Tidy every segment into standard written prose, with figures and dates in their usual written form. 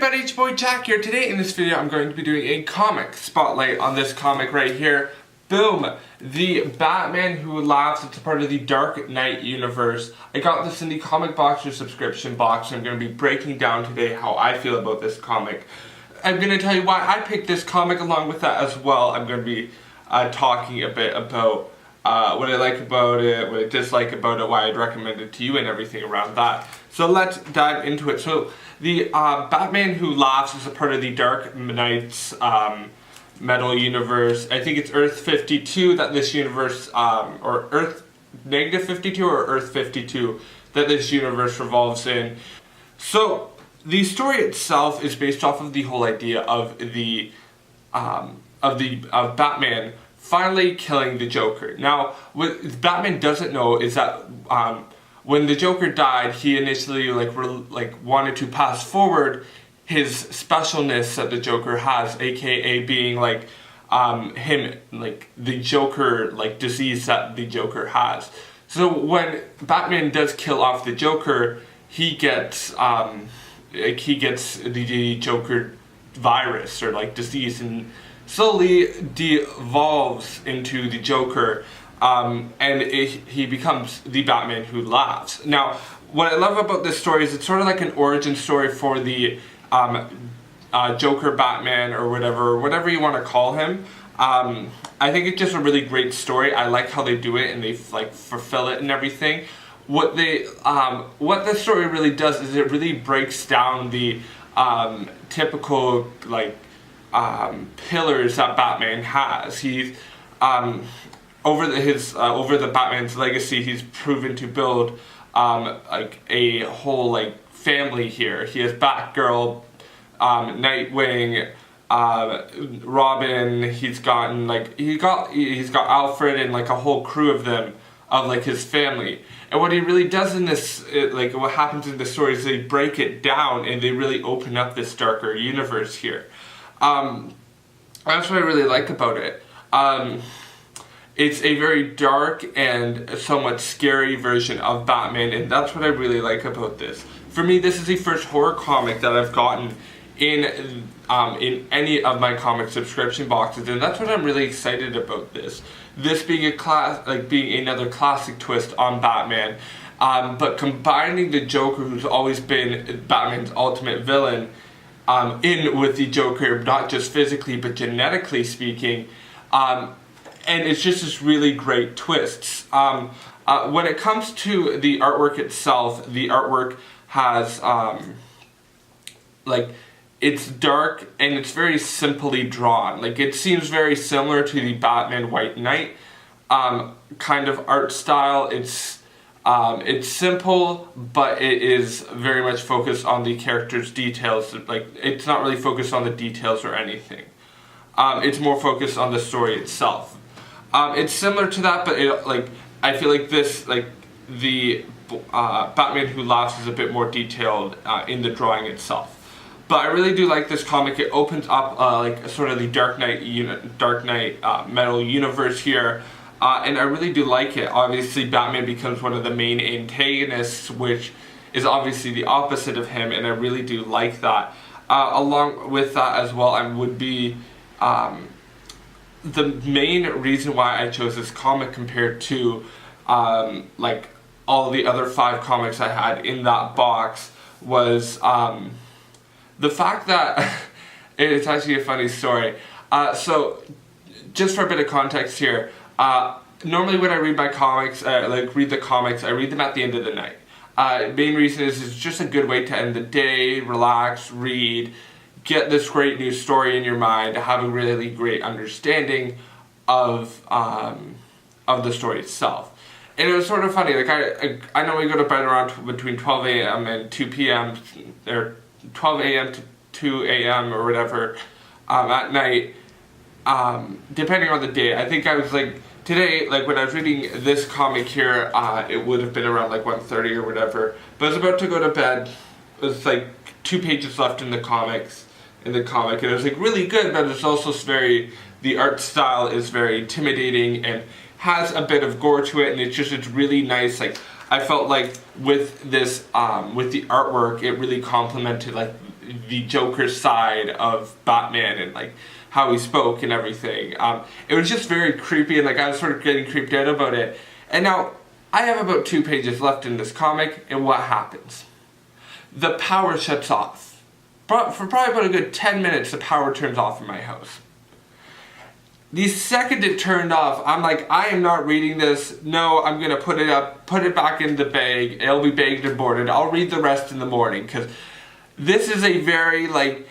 everybody, it's your boy Jack here. Today in this video I'm going to be doing a comic spotlight on this comic right here. Boom! The Batman Who Laughs. It's a part of the Dark Knight universe. I got this in the Comic Boxer subscription box and I'm going to be breaking down today how I feel about this comic. I'm going to tell you why I picked this comic. Along with that as well, I'm going to be talking a bit about what I like about it, what I dislike about it, why I'd recommend it to you, and everything around that. So let's dive into it. So the Batman Who Laughs is a part of the Dark Knight's Metal universe. I think it's Earth 52 that this universe, or Earth negative 52 or Earth 52 that this universe revolves in. So the story itself is based off of the whole idea of the Batman finally killing the Joker. Now, what Batman doesn't know is that when the Joker died, he initially wanted to pass forward his specialness that the Joker has, aka being the Joker disease that the Joker has. So when Batman does kill off the Joker, he gets the Joker virus or disease and slowly devolves into the Joker, and he becomes the Batman Who Laughs. Now, what I love about this story is it's sort of like an origin story for the Joker Batman, or whatever you want to call him. I think it's just a really great story. I like how they do it and they fulfill it and everything. What the story really does is it really breaks down the typical pillars that Batman has. He's over the Batman's legacy, he's proven to build a whole family here. He has Batgirl, Nightwing, Robin. He's got Alfred and a whole crew of them, of his family. And what he really does in this, what happens in the story is they break it down and they really open up this darker universe here. That's what I really like about it. It's a very dark and somewhat scary version of Batman, and that's what I really like about this. For me, this is the first horror comic that I've gotten in any of my comic subscription boxes, and that's what I'm really excited about this. This being being another classic twist on Batman, but combining the Joker, who's always been Batman's ultimate villain, in with the Joker, not just physically but genetically speaking, and it's just this really great twists. When it comes to the artwork itself, the artwork has it's dark and it's very simply drawn. It seems very similar to the Batman White Knight kind of art style. It's simple, but it is very much focused on the character's details. It's not really focused on the details or anything. It's more focused on the story itself. It's similar to that, but I feel like this, the Batman Who Laughs is a bit more detailed in the drawing itself. But I really do like this comic. It opens up sort of the Dark Knight Metal universe here. And I really do like it. Obviously, Batman becomes one of the main antagonists, which is obviously the opposite of him, and I really do like that. Along with that as well, the main reason why I chose this comic compared to all the other 5 comics I had in that box was the fact that it's actually a funny story. So, just for a bit of context here. Normally when I read my comics, read the comics, I read them at the end of the night. Main reason is it's just a good way to end the day, relax, read, get this great new story in your mind, have a really great understanding of the story itself. And it was sort of funny, I normally go to bed around between 12 a.m. and 2 p.m. or 12 a.m. to 2 a.m. or whatever at night. Depending on the day. I think I was today, when I was reading this comic here, it would have been around 1:30 or whatever. But I was about to go to bed. It was 2 pages left in the comic, and it was really good, but it's also the art style is very intimidating and has a bit of gore to it, and it's really nice. I felt with this, with the artwork, it really complemented the Joker's side of Batman and like how he spoke and everything. It was just very creepy, and like I was sort of getting creeped out about it. And now I have about 2 pages left in this comic, and what happens? The power shuts off. For probably about a good 10 minutes, the power turns off in my house. The second it turned off, I'm like, I am not reading this. No, I'm gonna put it up, put it back in the bag. It'll be bagged and boarded. I'll read the rest in the morning, because this is a very like,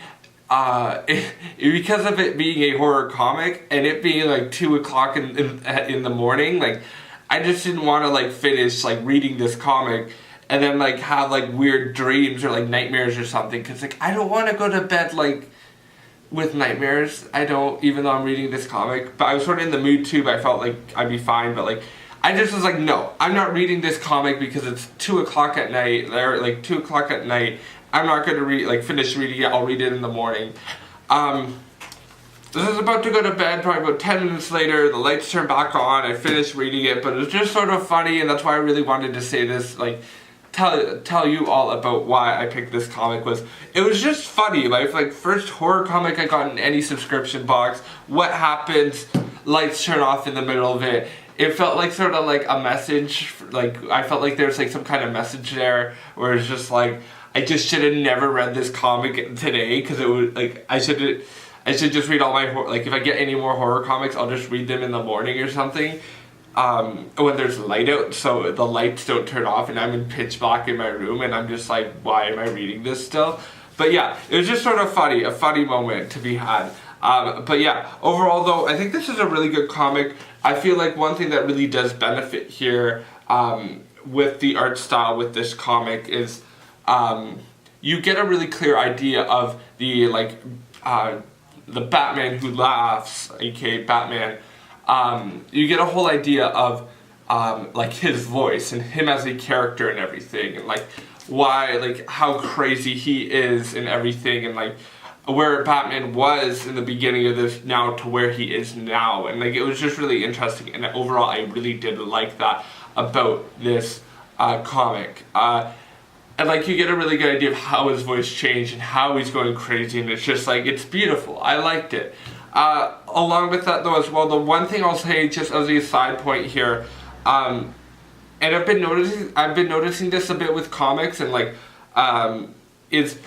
because of it being a horror comic and it being like 2 o'clock in the morning, like I just didn't want to like finish like reading this comic and then like have like weird dreams or like nightmares or something, because like I don't want to go to bed like with nightmares. I don't, even though I'm reading this comic. But I was sort of in the mood too, but I felt like I'd be fine. But like I just was like, no, I'm not reading this comic because it's 2 o'clock at night, or like 2 o'clock at night. I'm not going to finish reading it. I'll read it in the morning. This is about to go to bed, probably about 10 minutes later. The lights turn back on. I finished reading it, but it was just sort of funny, and that's why I really wanted to say this, like, tell you all about why I picked this comic. It was just funny. Like first horror comic I got in any subscription box. What happens? Lights turn off in the middle of it. It felt like sort of like a message. Like I felt like there's like some kind of message there, where it's just like, I just should have never read this comic today, because it would like I should just read all my like if I get any more horror comics, I'll just read them in the morning or something. When there's light out, so the lights don't turn off and I'm in pitch black in my room, and I'm just like, why am I reading this still? But yeah, it was just sort of funny, a funny moment to be had. But yeah, overall though, I think this is a really good comic. I feel like one thing that really does benefit here with the art style with this comic is you get a really clear idea of the Batman Who Laughs, aka Batman. You get a whole idea of like his voice and him as a character and everything, and like why, like how crazy he is and everything, and like where Batman was in the beginning of this now to where he is now. And like it was just really interesting, and overall I really did like that about this comic. And like you get a really good idea of how his voice changed and how he's going crazy, and it's just like, it's beautiful. I liked it. Along with that though as well, the one thing I'll say just as a side point here, and I've been noticing this a bit with comics, and like is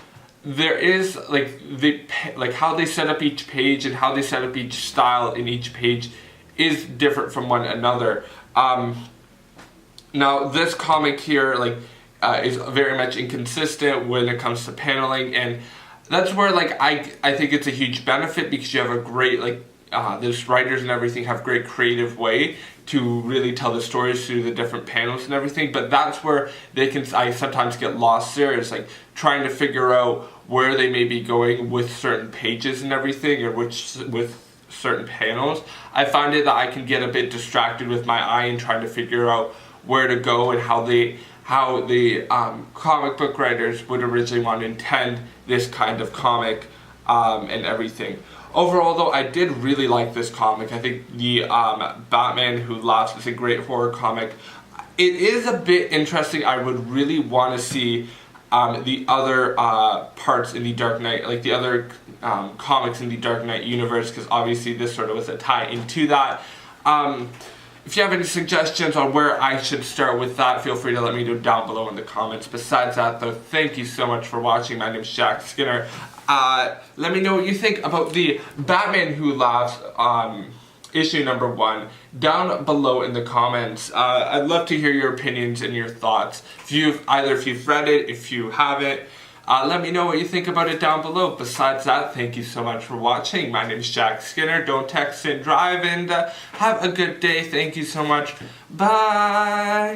there is like how they set up each page and how they set up each style in each page is different from one another. Now this comic here is very much inconsistent when it comes to paneling, and that's where like I think it's a huge benefit, because you have a great those writers and everything have great creative way to really tell the stories through the different panels and everything. But that's where I sometimes get lost there, is like trying to figure out where they may be going with certain pages and everything, or with certain panels. I find it that I can get a bit distracted with my eye and trying to figure out where to go and how the comic book writers would originally want to intend this kind of comic and everything. Overall though, I did really like this comic. I think the Batman Who Laughs is a great horror comic. It is a bit interesting. I would really want to see the other parts in the Dark Knight, like the other comics in the Dark Knight universe, because obviously this sort of was a tie into that. If you have any suggestions on where I should start with that, feel free to let me know down below in the comments. Besides that though, thank you so much for watching. My name is Jack Skinner. Let me know what you think about the Batman Who Laughs issue number 1 down below in the comments. I'd love to hear your opinions and your thoughts. If you've read it, if you haven't, let me know what you think about it down below. Besides that, thank you so much for watching. My name is Jack Skinner. Don't text and drive, and have a good day. Thank you so much. Bye.